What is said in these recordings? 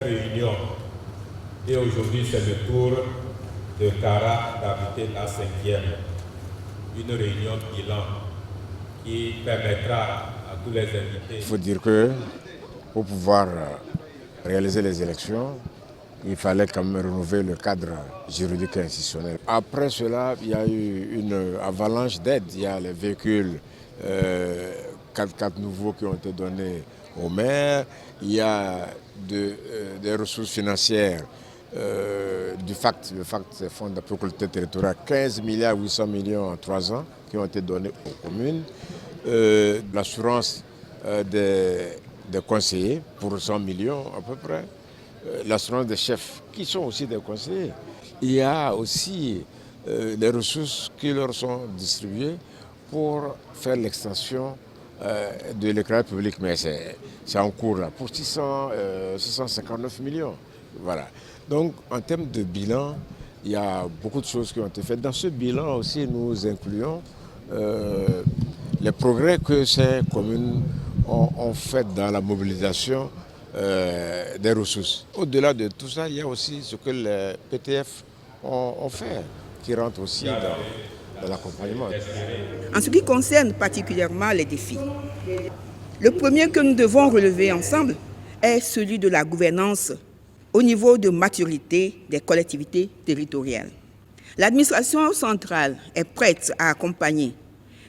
Réunion. Et aujourd'hui, c'est le tour de Kara d'habiter la 5e. Une réunion bilan qui permettra à tous les invités. Il faut dire que pour pouvoir réaliser les élections, il fallait quand même renouveler le cadre juridique et institutionnel. Après cela, il y a eu une avalanche d'aides. Il y a les véhicules 4x4 nouveaux qui ont été donnés aux maires. Il y a des ressources financières du FACT, le FACT, Fonds d'appui territorial, 15 milliards 800 millions en 3 ans qui ont été donnés aux communes. L'assurance des conseillers pour 100 millions à peu près. L'assurance des chefs qui sont aussi des conseillers. Il y a aussi des ressources qui leur sont distribuées pour faire l'extension de l'éclairage public, mais c'est en cours là, pour 659 millions. Voilà. Donc en termes de bilan, il y a beaucoup de choses qui ont été faites. Dans ce bilan aussi, nous incluons les progrès que ces communes ont fait dans la mobilisation des ressources. Au-delà de tout ça, il y a aussi ce que les PTF ont fait, qui rentre aussi dans l'accompagnement. En ce qui concerne particulièrement les défis, le premier que nous devons relever ensemble est celui de la gouvernance au niveau de maturité des collectivités territoriales. L'administration centrale est prête à accompagner,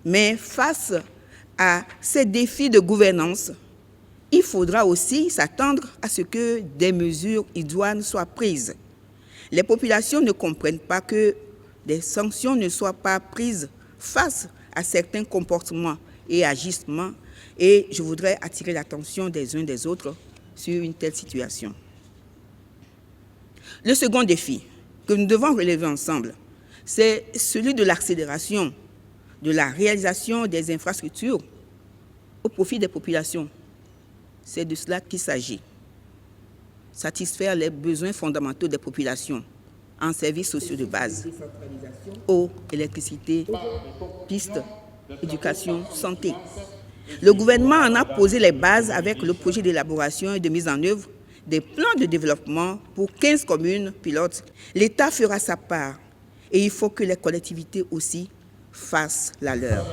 mais face à ces défis de gouvernance, il faudra aussi s'attendre à ce que des mesures idoines soient prises. Les populations ne comprennent pas que des sanctions ne soient pas prises face à certains comportements et agissements, et je voudrais attirer l'attention des uns des autres sur une telle situation. Le second défi que nous devons relever ensemble, c'est celui de l'accélération de la réalisation des infrastructures au profit des populations. C'est de cela qu'il s'agit. Satisfaire les besoins fondamentaux des populations en services sociaux de base. Eau, électricité, pistes, éducation, santé. Le gouvernement en a posé les bases avec le projet d'élaboration et de mise en œuvre des plans de développement pour 15 communes pilotes. L'État fera sa part et il faut que les collectivités aussi fassent la leur.